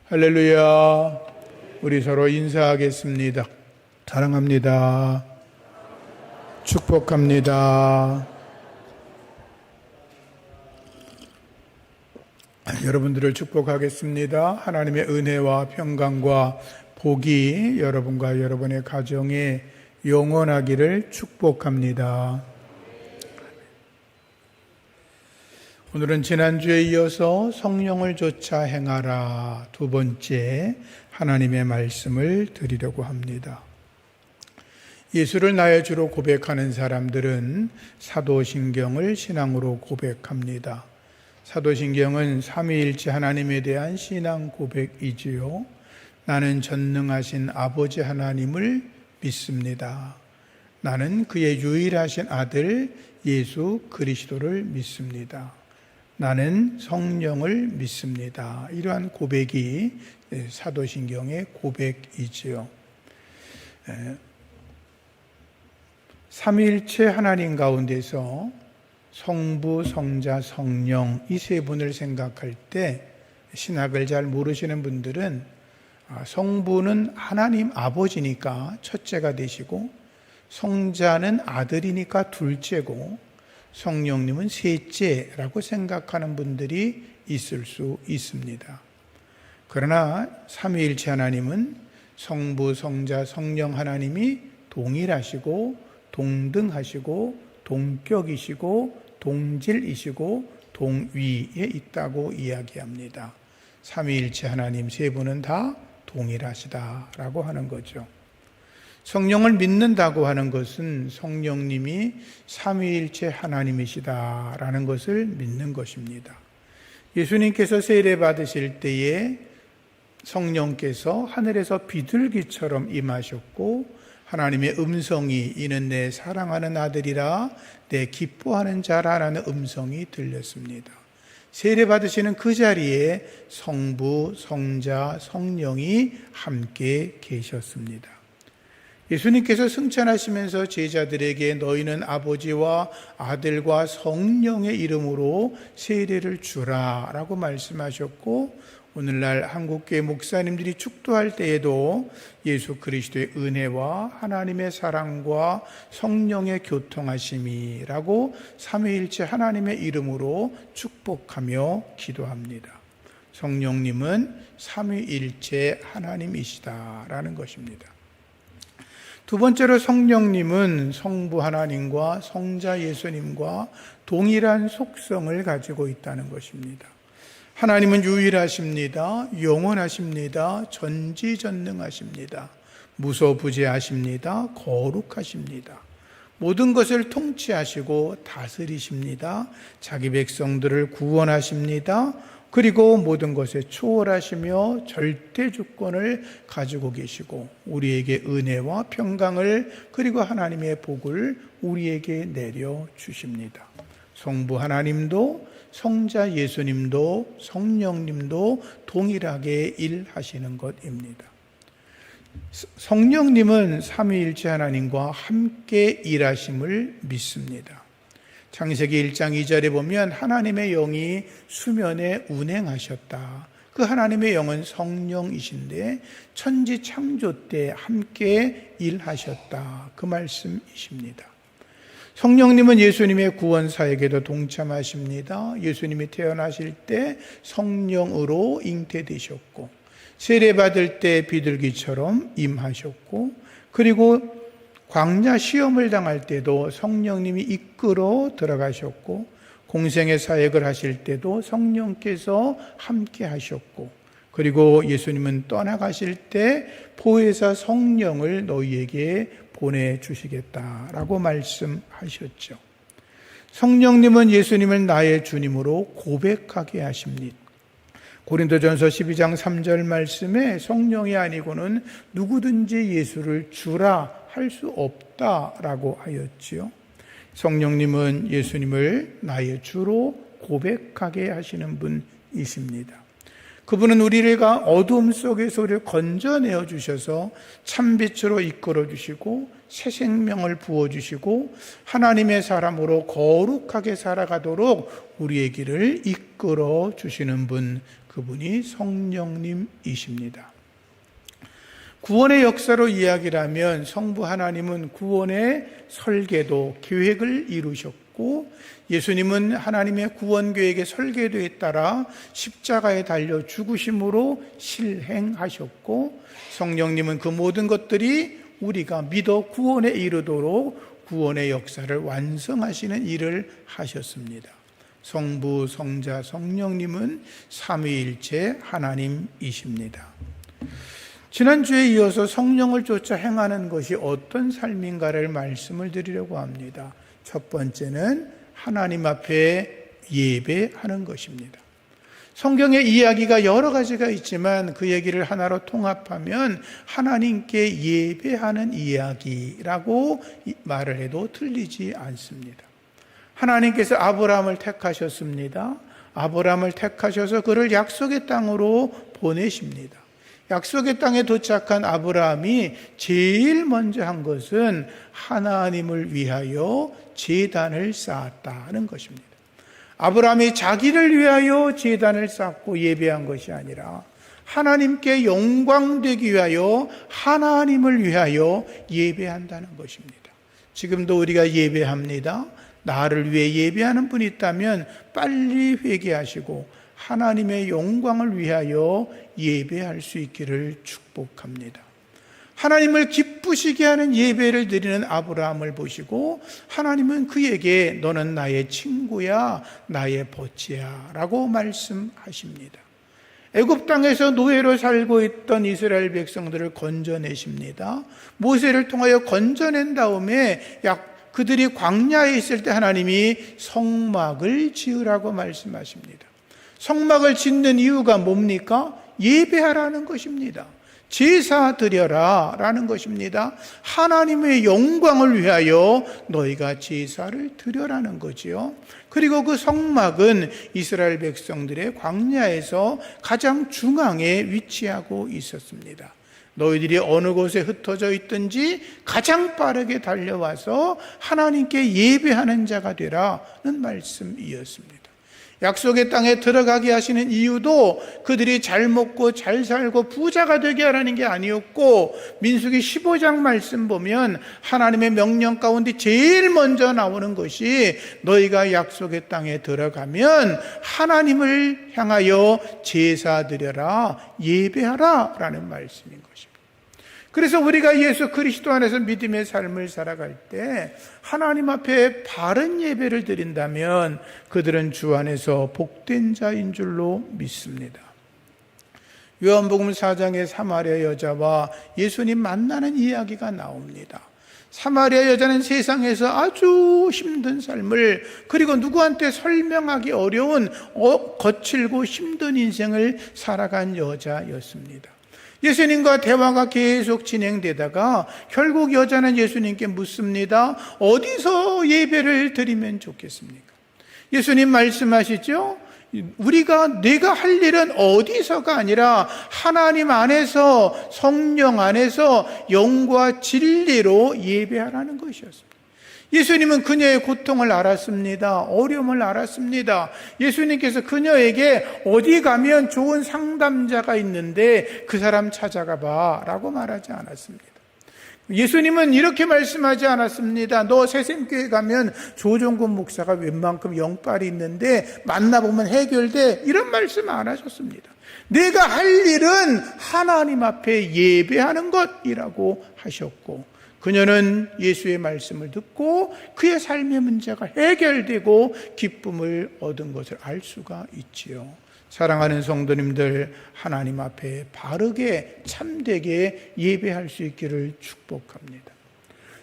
할렐루야. 우리 서로 인사하겠습니다. 사랑합니다. 축복합니다. 여러분들을 축복하겠습니다. 하나님의 은혜와 평강과 복이 여러분과 여러분의 가정에 영원하기를 축복합니다. 오늘은 지난주에 이어서 성령을 좇아 행하라 두 번째 하나님의 말씀을 드리려고 합니다. 예수를 나의 주로 고백하는 사람들은 사도신경을 신앙으로 고백합니다. 사도신경은 삼위일체 하나님에 대한 신앙 고백이지요. 나는 전능하신 아버지 하나님을 믿습니다. 나는 그의 유일하신 아들 예수 그리스도를 믿습니다. 나는 성령을 믿습니다. 이러한 고백이 사도신경의 고백이지요. 삼위일체 하나님 가운데서 성부, 성자, 성령 이 세 분을 생각할 때 신학을 잘 모르시는 분들은 성부는 하나님 아버지니까 첫째가 되시고, 성자는 아들이니까 둘째고, 성령님은 셋째라고 생각하는 분들이 있을 수 있습니다. 그러나 삼위일체 하나님은 성부, 성자, 성령 하나님이 동일하시고 동등하시고 동격이시고 동질이시고 동위에 있다고 이야기합니다. 삼위일체 하나님 세 분은 다 동일하시다라고 하는 거죠. 성령을 믿는다고 하는 것은 성령님이 삼위일체 하나님이시다라는 것을 믿는 것입니다. 예수님께서 세례 받으실 때에 성령께서 하늘에서 비둘기처럼 임하셨고, 하나님의 음성이 이는 내 사랑하는 아들이라 내 기뻐하는 자라라는 음성이 들렸습니다. 세례 받으시는 그 자리에 성부, 성자, 성령이 함께 계셨습니다. 예수님께서 승천하시면서 제자들에게 너희는 아버지와 아들과 성령의 이름으로 세례를 주라 라고 말씀하셨고, 오늘날 한국교회 목사님들이 축도할 때에도 예수 그리스도의 은혜와 하나님의 사랑과 성령의 교통하심이라고 삼위일체 하나님의 이름으로 축복하며 기도합니다. 성령님은 삼위일체 하나님이시다라는 것입니다. 두 번째로 성령님은 성부 하나님과 성자 예수님과 동일한 속성을 가지고 있다는 것입니다. 하나님은 유일하십니다. 영원하십니다. 전지전능하십니다. 무소부재하십니다. 거룩하십니다. 모든 것을 통치하시고 다스리십니다. 자기 백성들을 구원하십니다. 그리고 모든 것에 초월하시며 절대 주권을 가지고 계시고, 우리에게 은혜와 평강을 그리고 하나님의 복을 우리에게 내려주십니다. 성부 하나님도 성자 예수님도 성령님도 동일하게 일하시는 것입니다. 성령님은 삼위일체 하나님과 함께 일하심을 믿습니다. 창세기 1장 2절에 보면 하나님의 영이 수면에 운행하셨다. 그 하나님의 영은 성령이신데 천지 창조 때 함께 일하셨다. 그 말씀이십니다. 성령님은 예수님의 구원 사역에도 동참하십니다. 예수님이 태어나실 때 성령으로 잉태되셨고, 세례받을 때 비둘기처럼 임하셨고, 그리고 광야 시험을 당할 때도 성령님이 이끌어 들어가셨고, 공생의 사역을 하실 때도 성령께서 함께 하셨고, 그리고 예수님은 떠나가실 때 보혜사 성령을 너희에게 보내주시겠다라고 말씀하셨죠. 성령님은 예수님을 나의 주님으로 고백하게 하십니다. 고린도전서 12장 3절 말씀에 성령이 아니고는 누구든지 예수를 주라 할 수 없다라고 하였지요. 성령님은 예수님을 나의 주로 고백하게 하시는 분이십니다. 그분은 우리를 어두움 속에서 우리를 건져내어 주셔서 참빛으로 이끌어 주시고 새 생명을 부어 주시고 하나님의 사람으로 거룩하게 살아가도록 우리의 길을 이끌어 주시는 분, 그분이 성령님이십니다. 구원의 역사로 이야기를 하면 성부 하나님은 구원의 설계도, 계획을 이루셨고 예수님은 하나님의 구원 계획의 설계도에 따라 십자가에 달려 죽으심으로 실행하셨고 성령님은 그 모든 것들이 우리가 믿어 구원에 이르도록 구원의 역사를 완성하시는 일을 하셨습니다. 성부, 성자, 성령님은 삼위일체 하나님이십니다. 지난주에 이어서 성령을 쫓아 행하는 것이 어떤 삶인가를 말씀을 드리려고 합니다. 첫 번째는 하나님 앞에 예배하는 것입니다. 성경의 이야기가 여러 가지가 있지만 그 얘기를 하나로 통합하면 하나님께 예배하는 이야기라고 말을 해도 틀리지 않습니다. 하나님께서 아브라함을 택하셨습니다. 아브라함을 택하셔서 그를 약속의 땅으로 보내십니다. 약속의 땅에 도착한 아브라함이 제일 먼저 한 것은 하나님을 위하여 제단을 쌓았다는 것입니다. 아브라함이 자기를 위하여 제단을 쌓고 예배한 것이 아니라 하나님께 영광되기 위하여 하나님을 위하여 예배한다는 것입니다. 지금도 우리가 예배합니다. 나를 위해 예배하는 분이 있다면 빨리 회개하시고 하나님의 영광을 위하여 예배할 수 있기를 축복합니다. 하나님을 기쁘시게 하는 예배를 드리는 아브라함을 보시고 하나님은 그에게 너는 나의 친구야, 나의 보치야 라고 말씀하십니다. 애굽 땅에서 노예로 살고 있던 이스라엘 백성들을 건져내십니다. 모세를 통하여 건져낸 다음에 그들이 광야에 있을 때 하나님이 성막을 지으라고 말씀하십니다. 성막을 짓는 이유가 뭡니까? 예배하라는 것입니다. 제사 드려라 라는 것입니다. 하나님의 영광을 위하여 너희가 제사를 드려라는 거지요. 그리고 그 성막은 이스라엘 백성들의 광야에서 가장 중앙에 위치하고 있었습니다. 너희들이 어느 곳에 흩어져 있든지 가장 빠르게 달려와서 하나님께 예배하는 자가 되라는 말씀이었습니다. 약속의 땅에 들어가게 하시는 이유도 그들이 잘 먹고 잘 살고 부자가 되게 하라는 게 아니었고, 민수기 15장 말씀 보면 하나님의 명령 가운데 제일 먼저 나오는 것이 너희가 약속의 땅에 들어가면 하나님을 향하여 제사 드려라, 예배하라 라는 말씀인 것입니다. 그래서 우리가 예수 그리스도 안에서 믿음의 삶을 살아갈 때 하나님 앞에 바른 예배를 드린다면 그들은 주 안에서 복된 자인 줄로 믿습니다. 요한복음 4장의 사마리아 여자와 예수님 만나는 이야기가 나옵니다. 사마리아 여자는 세상에서 아주 힘든 삶을, 그리고 누구한테 설명하기 어려운 거칠고 힘든 인생을 살아간 여자였습니다. 예수님과 대화가 계속 진행되다가 결국 여자는 예수님께 묻습니다. 어디서 예배를 드리면 좋겠습니까? 예수님 말씀하시죠? 내가 할 일은 어디서가 아니라 하나님 안에서, 성령 안에서 영과 진리로 예배하라는 것이었습니다. 예수님은 그녀의 고통을 알았습니다. 어려움을 알았습니다. 예수님께서 그녀에게 어디 가면 좋은 상담자가 있는데 그 사람 찾아가 봐 라고 말하지 않았습니다. 예수님은 이렇게 말씀하지 않았습니다. 너 새샘교회 가면 조정근 목사가 웬만큼 영빨이 있는데 만나보면 해결돼, 이런 말씀 안 하셨습니다. 내가 할 일은 하나님 앞에 예배하는 것이라고 하셨고, 그녀는 예수의 말씀을 듣고 그의 삶의 문제가 해결되고 기쁨을 얻은 것을 알 수가 있지요. 사랑하는 성도님들, 하나님 앞에 바르게 참되게 예배할 수 있기를 축복합니다.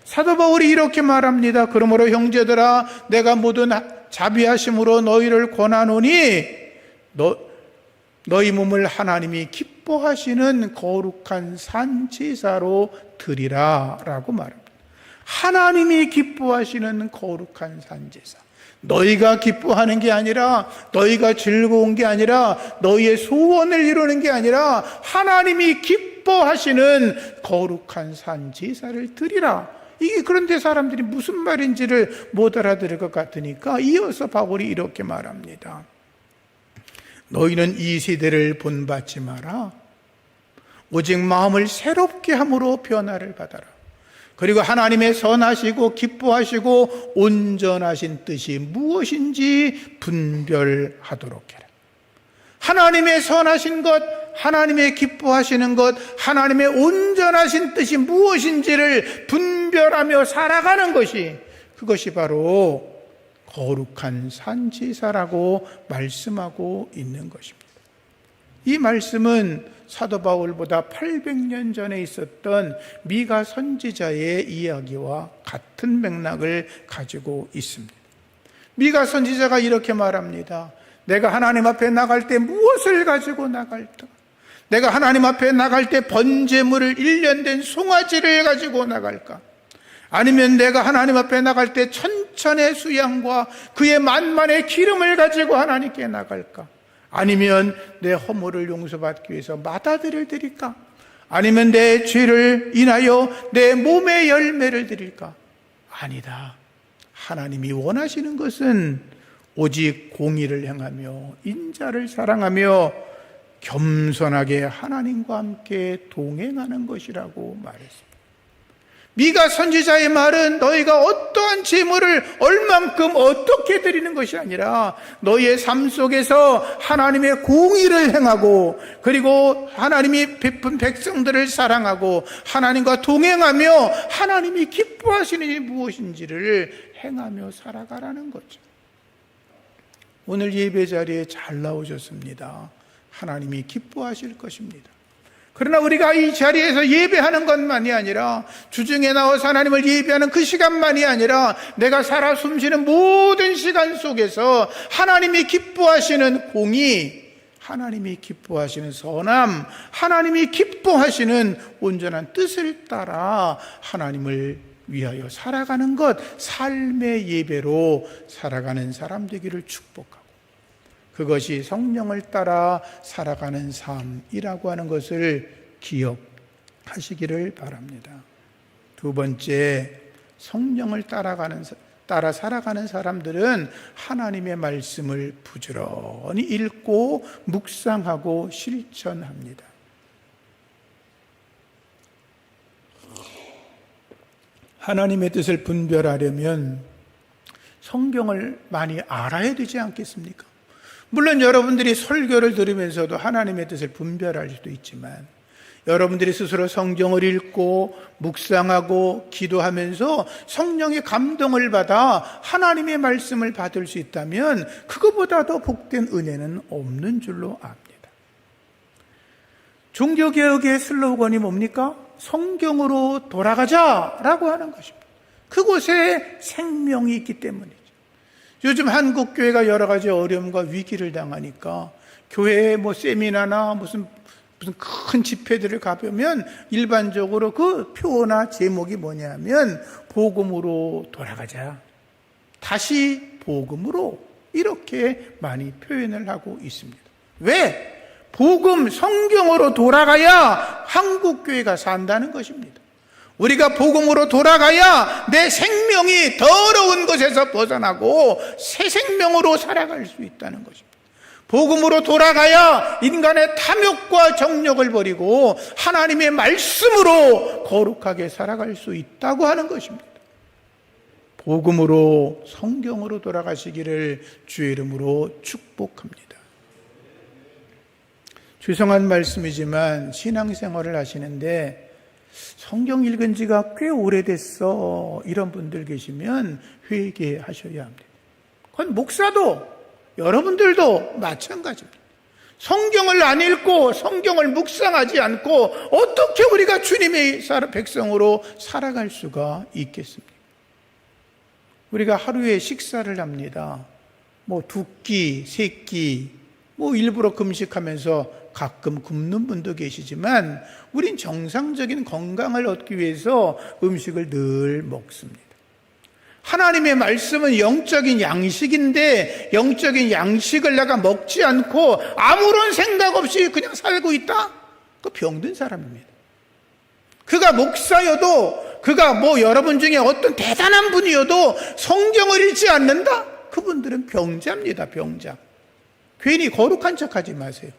사도 바울이 이렇게 말합니다. 그러므로 형제들아, 내가 모든 자비하심으로 너희를 권하노니 너희 몸을 하나님이 기뻐하시는 거룩한 산제사로 드리라 라고 말합니다. 하나님이 기뻐하시는 거룩한 산제사. 너희가 기뻐하는 게 아니라, 너희가 즐거운 게 아니라, 너희의 소원을 이루는 게 아니라 하나님이 기뻐하시는 거룩한 산 제사를 드리라. 이게 그런데 사람들이 무슨 말인지를 못 알아들을 것 같으니까 이어서 바울이 이렇게 말합니다. 너희는 이 세대를 본받지 마라. 오직 마음을 새롭게 함으로 변화를 받아라. 그리고 하나님의 선하시고 기뻐하시고 온전하신 뜻이 무엇인지 분별하도록 해라. 하나님의 선하신 것, 하나님의 기뻐하시는 것, 하나님의 온전하신 뜻이 무엇인지를 분별하며 살아가는 것이, 그것이 바로 거룩한 산제사라고 말씀하고 있는 것입니다. 이 말씀은 사도 바울보다 800년 전에 있었던 미가 선지자의 이야기와 같은 맥락을 가지고 있습니다. 미가 선지자가 이렇게 말합니다. 내가 하나님 앞에 나갈 때 무엇을 가지고 나갈까? 내가 하나님 앞에 나갈 때 번제물을 1년 된 송아지를 가지고 나갈까? 아니면 내가 하나님 앞에 나갈 때 천천의 수양과 그의 만만의 기름을 가지고 하나님께 나갈까? 아니면 내 허물을 용서받기 위해서 마다들을 드릴까? 아니면 내 죄를 인하여 내 몸의 열매를 드릴까? 아니다. 하나님이 원하시는 것은 오직 공의를 행하며 인자를 사랑하며 겸손하게 하나님과 함께 동행하는 것이라고 말했습니다. 미가 선지자의 말은 너희가 어떠한 제물을 얼만큼 어떻게 드리는 것이 아니라 너희의 삶 속에서 하나님의 공의를 행하고, 그리고 하나님이 베푼 백성들을 사랑하고 하나님과 동행하며 하나님이 기뻐하시는 일이 무엇인지를 행하며 살아가라는 거죠. 오늘 예배 자리에 잘 나오셨습니다. 하나님이 기뻐하실 것입니다. 그러나 우리가 이 자리에서 예배하는 것만이 아니라, 주중에 나와서 하나님을 예배하는 그 시간만이 아니라, 내가 살아 숨쉬는 모든 시간 속에서 하나님이 기뻐하시는 공의, 하나님이 기뻐하시는 선함, 하나님이 기뻐하시는 온전한 뜻을 따라 하나님을 위하여 살아가는 것, 삶의 예배로 살아가는 사람 되기를 축복하고, 그것이 성령을 따라 살아가는 삶이라고 하는 것을 기억하시기를 바랍니다. 두 번째, 성령을 따라 살아가는 사람들은 하나님의 말씀을 부지런히 읽고 묵상하고 실천합니다. 하나님의 뜻을 분별하려면 성경을 많이 알아야 되지 않겠습니까? 물론 여러분들이 설교를 들으면서도 하나님의 뜻을 분별할 수도 있지만, 여러분들이 스스로 성경을 읽고 묵상하고 기도하면서 성령의 감동을 받아 하나님의 말씀을 받을 수 있다면 그것보다 더 복된 은혜는 없는 줄로 압니다. 종교개혁의 슬로건이 뭡니까? 성경으로 돌아가자라고 하는 것입니다. 그곳에 생명이 있기 때문이죠. 요즘 한국 교회가 여러 가지 어려움과 위기를 당하니까 교회에 세미나나 무슨 큰 집회들을 가보면 일반적으로 그 표어나 제목이 뭐냐면 복음으로 돌아가자, 다시 복음으로, 이렇게 많이 표현을 하고 있습니다. 왜? 복음, 성경으로 돌아가야 한국 교회가 산다는 것입니다. 우리가 복음으로 돌아가야 내 생명이 더러운 것에서 벗어나고 새 생명으로 살아갈 수 있다는 것입니다. 복음으로 돌아가야 인간의 탐욕과 정욕을 버리고 하나님의 말씀으로 거룩하게 살아갈 수 있다고 하는 것입니다. 복음으로, 성경으로 돌아가시기를 주의 이름으로 축복합니다. 죄송한 말씀이지만 신앙생활을 하시는데 성경 읽은 지가 꽤 오래됐어, 이런 분들 계시면 회개하셔야 합니다. 그건 목사도 여러분들도 마찬가지입니다. 성경을 안 읽고 성경을 묵상하지 않고 어떻게 우리가 주님의 백성으로 살아갈 수가 있겠습니까? 우리가 하루에 식사를 합니다. 두 끼, 세 끼, 일부러 금식하면서 가끔 굶는 분도 계시지만 우린 정상적인 건강을 얻기 위해서 음식을 늘 먹습니다. 하나님의 말씀은 영적인 양식인데 영적인 양식을 내가 먹지 않고 아무런 생각 없이 그냥 살고 있다? 그 병든 사람입니다. 그가 목사여도, 그가 여러분 중에 어떤 대단한 분이어도 성경을 읽지 않는다? 그분들은 병자입니다. 병자. 괜히 거룩한 척하지 마세요.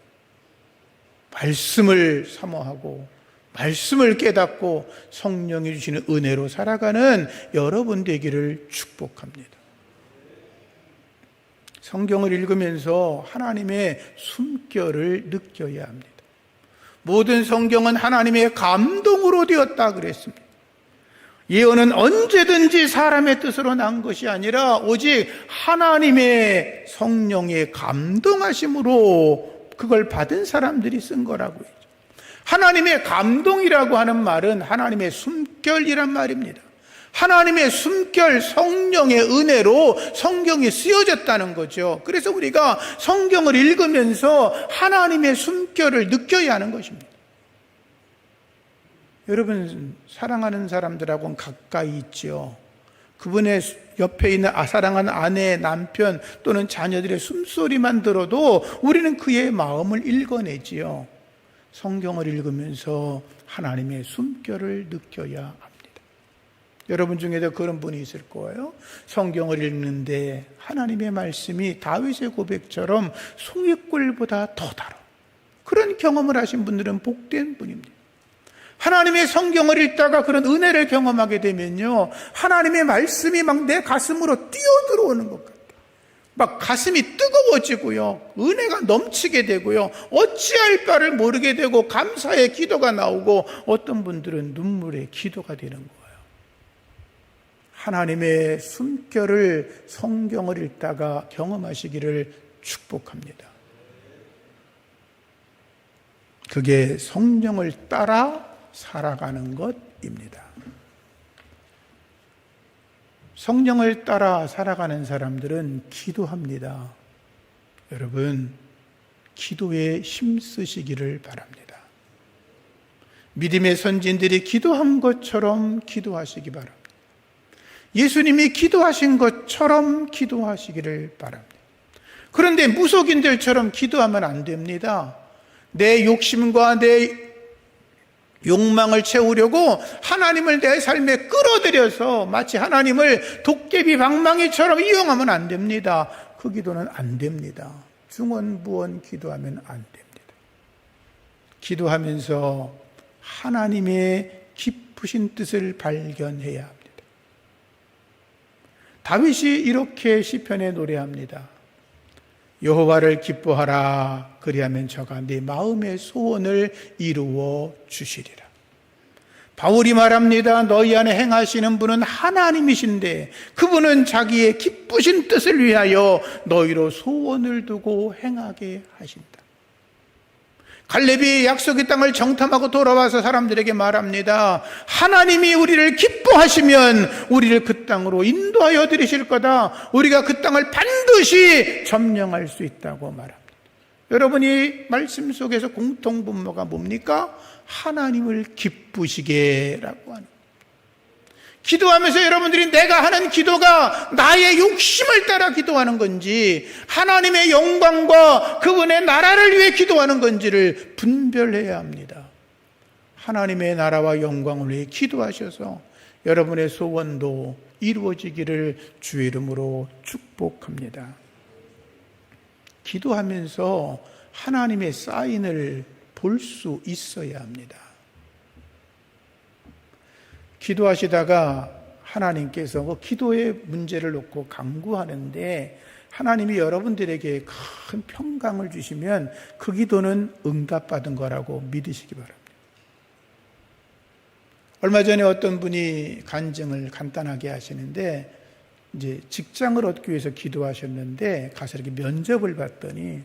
말씀을 사모하고 말씀을 깨닫고 성령이 주시는 은혜로 살아가는 여러분 되기를 축복합니다. 성경을 읽으면서 하나님의 숨결을 느껴야 합니다. 모든 성경은 하나님의 감동으로 되었다 그랬습니다. 예언은 언제든지 사람의 뜻으로 난 것이 아니라 오직 하나님의 성령의 감동하심으로 그걸 받은 사람들이 쓴 거라고 했죠. 하나님의 감동이라고 하는 말은 하나님의 숨결이란 말입니다. 하나님의 숨결, 성령의 은혜로 성경이 쓰여졌다는 거죠. 그래서 우리가 성경을 읽으면서 하나님의 숨결을 느껴야 하는 것입니다. 여러분, 사랑하는 사람들하고는 가까이 있죠. 그분의 옆에 있는 사랑하는 아내, 남편 또는 자녀들의 숨소리만 들어도 우리는 그의 마음을 읽어내지요. 성경을 읽으면서 하나님의 숨결을 느껴야 합니다. 여러분 중에도 그런 분이 있을 거예요. 성경을 읽는데 하나님의 말씀이 다윗의 고백처럼 송이꿀보다 더 달아. 그런 경험을 하신 분들은 복된 분입니다. 하나님의 성경을 읽다가 그런 은혜를 경험하게 되면요, 하나님의 말씀이 막 내 가슴으로 뛰어들어오는 것 같아요. 막 가슴이 뜨거워지고요, 은혜가 넘치게 되고요, 어찌할 바를 모르게 되고 감사의 기도가 나오고 어떤 분들은 눈물의 기도가 되는 거예요. 하나님의 숨결을 성경을 읽다가 경험하시기를 축복합니다. 그게 성령을 따라 살아가는 것입니다. 성령을 따라 살아가는 사람들은 기도합니다. 여러분, 기도에 힘쓰시기를 바랍니다. 믿음의 선진들이 기도한 것처럼 기도하시기 바랍니다. 예수님이 기도하신 것처럼 기도하시기를 바랍니다. 그런데 무속인들처럼 기도하면 안 됩니다. 내 욕심과 내 욕망을 채우려고 하나님을 내 삶에 끌어들여서 마치 하나님을 도깨비 방망이처럼 이용하면 안 됩니다. 그 기도는 안 됩니다. 중언부언 기도하면 안 됩니다. 기도하면서 하나님의 깊으신 뜻을 발견해야 합니다. 다윗이 이렇게 시편에 노래합니다. 여호와를 기뻐하라. 그리하면 저가 네 마음의 소원을 이루어 주시리라. 바울이 말합니다. 너희 안에 행하시는 분은 하나님이신데 그분은 자기의 기쁘신 뜻을 위하여 너희로 소원을 두고 행하게 하신다. 갈렙이 약속의 땅을 정탐하고 돌아와서 사람들에게 말합니다. 하나님이 우리를 기뻐하시면 우리를 그 땅으로 인도하여 드리실 거다. 우리가 그 땅을 반드시 점령할 수 있다고 말합니다. 여러분이 말씀 속에서 공통분모가 뭡니까? 하나님을 기쁘시게라고 하는. 기도하면서 여러분들이 내가 하는 기도가 나의 욕심을 따라 기도하는 건지 하나님의 영광과 그분의 나라를 위해 기도하는 건지를 분별해야 합니다. 하나님의 나라와 영광을 위해 기도하셔서 여러분의 소원도 이루어지기를 주의 이름으로 축복합니다. 기도하면서 하나님의 사인을 볼 수 있어야 합니다. 기도하시다가 하나님께서 그 기도의 문제를 놓고 간구하는데 하나님이 여러분들에게 큰 평강을 주시면 그 기도는 응답받은 거라고 믿으시기 바랍니다. 얼마 전에 어떤 분이 간증을 간단하게 하시는데 이제 직장을 얻기 위해서 기도하셨는데 가서 이렇게 면접을 봤더니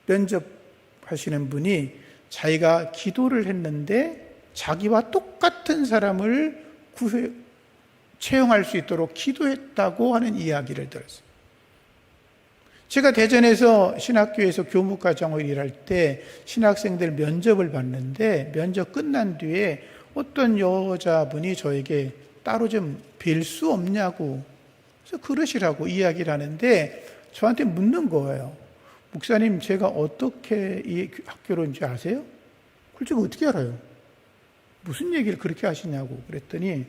면접하시는 분이 자기가 기도를 했는데 자기와 똑같은 사람을 채용할 수 있도록 기도했다고 하는 이야기를 들었어요. 제가 대전에서 신학교에서 교무과정을 일할 때 신학생들 면접을 봤는데 면접 끝난 뒤에 어떤 여자분이 저에게 따로 좀 뵐 수 없냐고 그래서 그러시라고 이야기를 하는데 저한테 묻는 거예요. 목사님, 제가 어떻게 이 학교로 온지 아세요? 그걸 제가 어떻게 알아요? 무슨 얘기를 그렇게 하시냐고 그랬더니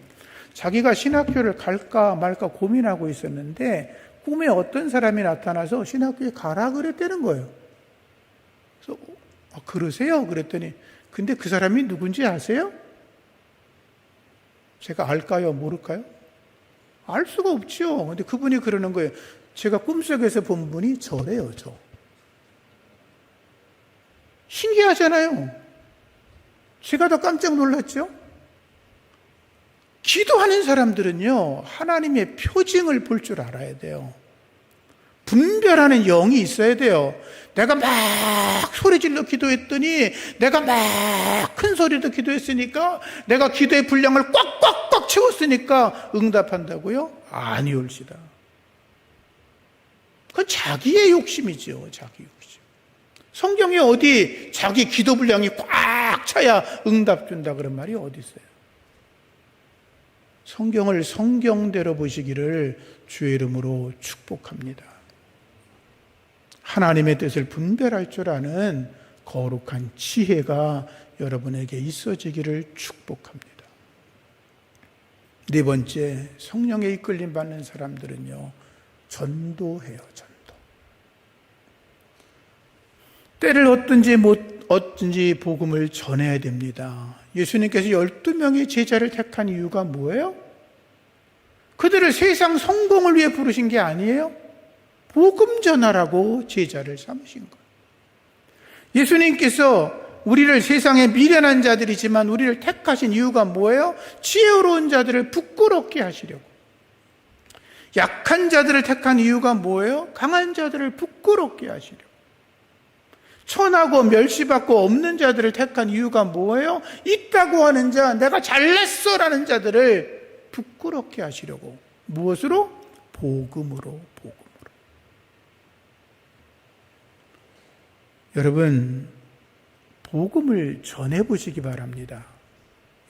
자기가 신학교를 갈까 말까 고민하고 있었는데 꿈에 어떤 사람이 나타나서 신학교에 가라 그랬다는 거예요. 그래서 그러세요? 그랬더니 근데 그 사람이 누군지 아세요? 제가 알까요? 모를까요? 알 수가 없죠. 근데 그분이 그러는 거예요. 제가 꿈속에서 본 분이 저래요, 저. 신기하잖아요. 제가 더 깜짝 놀랐죠? 기도하는 사람들은요, 하나님의 표징을 볼 줄 알아야 돼요. 분별하는 영이 있어야 돼요. 내가 막 소리질러 기도했더니, 내가 막 큰 소리도 기도했으니까, 내가 기도의 분량을 꽉꽉꽉 채웠으니까 응답한다고요? 아니올시다. 그건 자기의 욕심이죠, 자기 욕심. 성경에 어디 자기 기도 분량이 꽉 차야 응답 준다 그런 말이 어디 있어요? 성경을 성경대로 보시기를 주의 이름으로 축복합니다. 하나님의 뜻을 분별할 줄 아는 거룩한 지혜가 여러분에게 있어지기를 축복합니다. 네 번째, 성령에 이끌림 받는 사람들은요, 전도해요, 전도. 때를 얻든지 복음을 전해야 됩니다. 예수님께서 12명의 제자를 택한 이유가 뭐예요? 그들을 세상 성공을 위해 부르신 게 아니에요. 복음 전하라고 제자를 삼으신 거예요. 예수님께서 우리를 세상에 미련한 자들이지만 우리를 택하신 이유가 뭐예요? 지혜로운 자들을 부끄럽게 하시려고. 약한 자들을 택한 이유가 뭐예요? 강한 자들을 부끄럽게 하시려고. 천하고 멸시받고 없는 자들을 택한 이유가 뭐예요? 있다고 하는 자, 내가 잘났어라는 자들을 부끄럽게 하시려고. 무엇으로? 복음으로. 여러분, 복음을 전해보시기 바랍니다.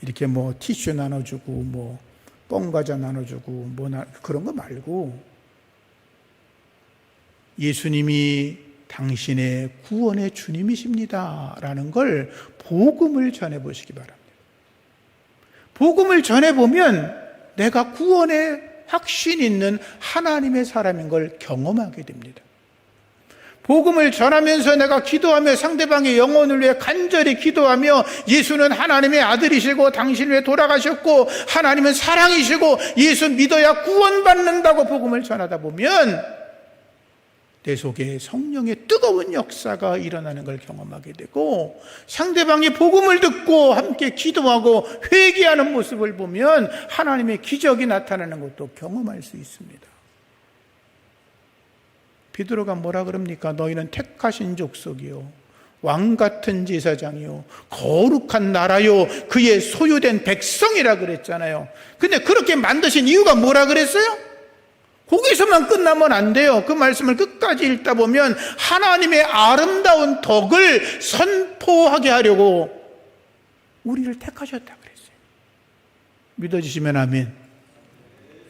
이렇게 티슈 나눠주고, 뻥과자 나눠주고, 그런 거 말고, 예수님이 당신의 구원의 주님이십니다. 라는 걸 복음을 전해보시기 바랍니다. 복음을 전해보면 내가 구원의 확신 있는 하나님의 사람인 걸 경험하게 됩니다. 복음을 전하면서 내가 기도하며 상대방의 영혼을 위해 간절히 기도하며 예수는 하나님의 아들이시고 당신을 위해 돌아가셨고 하나님은 사랑이시고 예수 믿어야 구원받는다고 복음을 전하다 보면 내 속에 성령의 뜨거운 역사가 일어나는 걸 경험하게 되고 상대방이 복음을 듣고 함께 기도하고 회개하는 모습을 보면 하나님의 기적이 나타나는 것도 경험할 수 있습니다. 베드로가 뭐라 그럽니까? 너희는 택하신 족속이요 왕 같은 제사장이요 거룩한 나라요 그의 소유된 백성이라 그랬잖아요. 근데 그렇게 만드신 이유가 뭐라 그랬어요? 거기서만 끝나면 안 돼요. 그 말씀을 끝까지 읽다 보면 하나님의 아름다운 덕을 선포하게 하려고 우리를 택하셨다 그랬어요. 믿어지시면 아멘.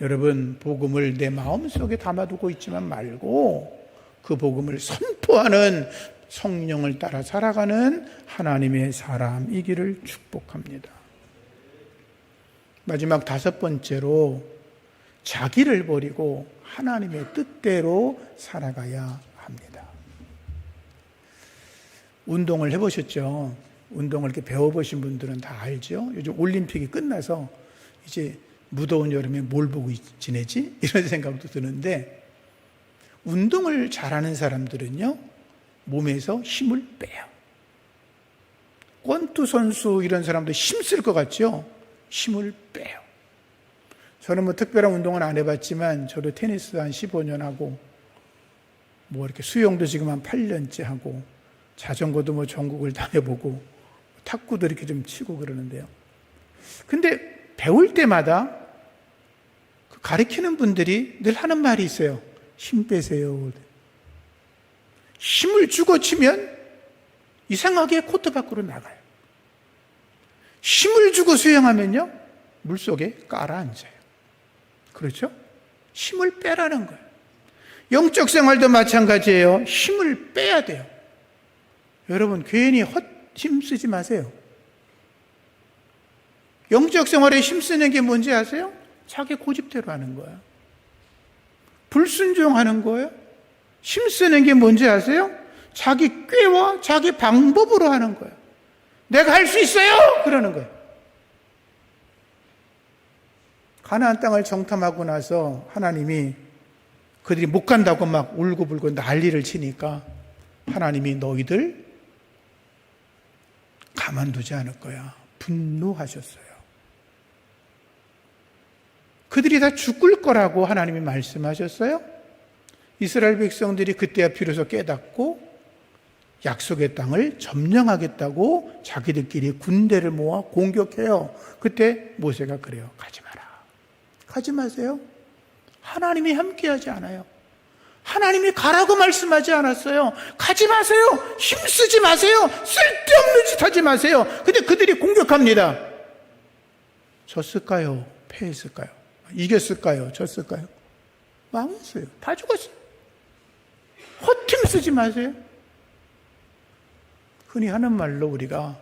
여러분, 복음을 내 마음속에 담아두고 있지만 말고 그 복음을 선포하는 성령을 따라 살아가는 하나님의 사람이기를 축복합니다. 마지막 5번째로 자기를 버리고 하나님의 뜻대로 살아가야 합니다. 운동을 해보셨죠? 운동을 이렇게 배워보신 분들은 다 알죠? 요즘 올림픽이 끝나서 이제 무더운 여름에 뭘 보고 지내지? 이런 생각도 드는데 운동을 잘하는 사람들은요 몸에서 힘을 빼요. 권투 선수 이런 사람들 힘쓸 것 같죠? 힘을 빼요. 저는 특별한 운동은 안 해봤지만 저도 테니스 한 15년 하고 이렇게 수영도 지금 한 8년째 하고 자전거도 전국을 다녀보고 탁구도 이렇게 좀 치고 그러는데요. 근데 배울 때마다 가르치는 분들이 늘 하는 말이 있어요. 힘 빼세요. 힘을 주고 치면 이상하게 코트 밖으로 나가요. 힘을 주고 수영하면요 물속에 깔아앉아요. 그렇죠? 힘을 빼라는 거예요. 영적 생활도 마찬가지예요. 힘을 빼야 돼요. 여러분, 괜히 힘쓰지 마세요. 영적 생활에 힘쓰는 게 뭔지 아세요? 자기 고집대로 하는 거예요. 불순종하는 거예요. 힘쓰는 게 뭔지 아세요? 자기 꾀와 자기 방법으로 하는 거예요. 내가 할 수 있어요! 그러는 거예요. 가나안 땅을 정탐하고 나서 하나님이 그들이 못 간다고 막 울고불고 난리를 치니까 하나님이 너희들 가만두지 않을 거야. 분노하셨어요. 그들이 다 죽을 거라고 하나님이 말씀하셨어요. 이스라엘 백성들이 그때야 비로소 깨닫고 약속의 땅을 점령하겠다고 자기들끼리 군대를 모아 공격해요. 그때 모세가 그래요. 가지 마라. 가지 마세요. 하나님이 함께하지 않아요. 하나님이 가라고 말씀하지 않았어요. 가지 마세요. 힘쓰지 마세요. 쓸데없는 짓 하지 마세요. 근데 그들이 공격합니다. 졌을까요? 패했을까요? 이겼을까요? 졌을까요? 망했어요. 다 죽었어요. 헛힘 쓰지 마세요. 흔히 하는 말로 우리가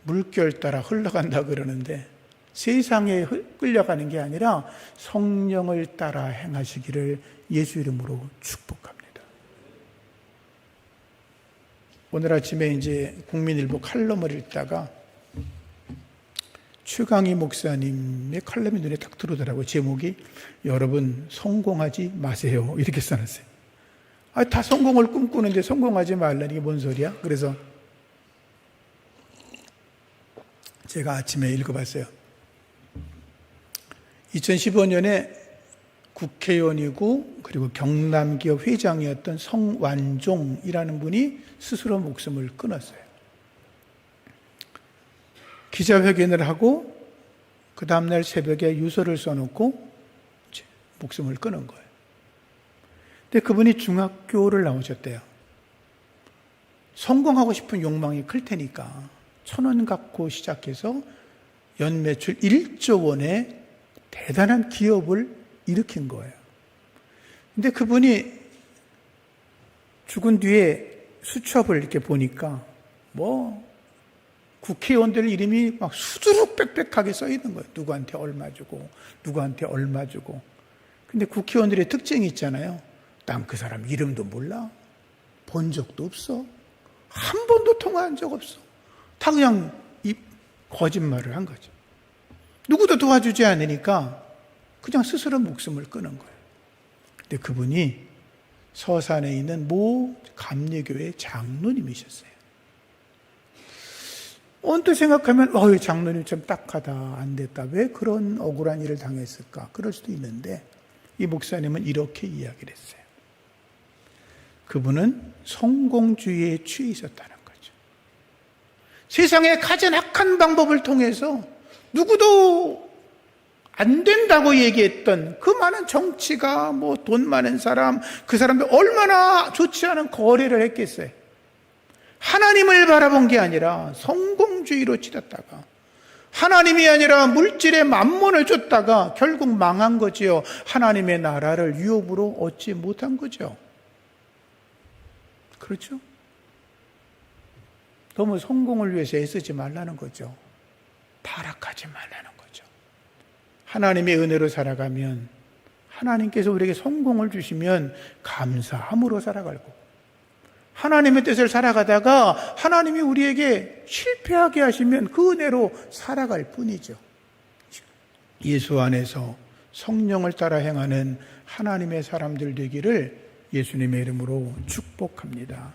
물결 따라 흘러간다 그러는데 세상에 끌려가는 게 아니라 성령을 따라 행하시기를 예수 이름으로 축복합니다. 오늘 아침에 이제 국민일보 칼럼을 읽다가 최강희 목사님의 칼럼이 눈에 딱 들어오더라고요. 제목이 여러분 성공하지 마세요. 이렇게 써놨어요. 다 성공을 꿈꾸는데 성공하지 말라는 게 뭔 소리야? 그래서 제가 아침에 읽어봤어요. 2015년에 국회의원이고 그리고 경남기업 회장이었던 성완종이라는 분이 스스로 목숨을 끊었어요. 기자회견을 하고 그 다음날 새벽에 유서를 써놓고 목숨을 끊은 거예요. 근데 그분이 중학교를 나오셨대요. 성공하고 싶은 욕망이 클 테니까 1,000원 갖고 시작해서 연매출 1조 원의 대단한 기업을 일으킨 거예요. 근데 그분이 죽은 뒤에 수첩을 이렇게 보니까 국회의원들 이름이 막 수두룩 빽빽하게 써 있는 거예요. 누구한테 얼마 주고 누구한테 얼마 주고. 근데 국회의원들의 특징이 있잖아요. 난 그 사람 이름도 몰라. 본 적도 없어. 한 번도 통화한 적 없어. 다 그냥 거짓말을 한 거죠. 누구도 도와주지 않으니까 그냥 스스로 목숨을 끊은 거예요. 근데 그분이 서산에 있는 모 감리교회 장로님이셨어요. 언뜻 생각하면 장로님 좀 딱하다, 안 됐다. 왜 그런 억울한 일을 당했을까? 그럴 수도 있는데 이 목사님은 이렇게 이야기를 했어요. 그분은 성공주의에 취해 있었다는 거죠. 세상의 가장 악한 방법을 통해서 누구도 안 된다고 얘기했던 그 많은 정치가 돈 많은 사람, 그 사람들 얼마나 좋지 않은 거래를 했겠어요. 하나님을 바라본 게 아니라 성공주의로 치닫다가 하나님이 아니라 물질의 만몬을 쫓다가 결국 망한 거지요. 하나님의 나라를 유업으로 얻지 못한 거죠. 그렇죠? 너무 성공을 위해서 애쓰지 말라는 거죠. 타락하지 말라는 거죠. 하나님의 은혜로 살아가면 하나님께서 우리에게 성공을 주시면 감사함으로 살아갈 거고 하나님의 뜻을 살아가다가 하나님이 우리에게 실패하게 하시면 그 은혜로 살아갈 뿐이죠. 예수 안에서 성령을 따라 행하는 하나님의 사람들 되기를 예수님의 이름으로 축복합니다.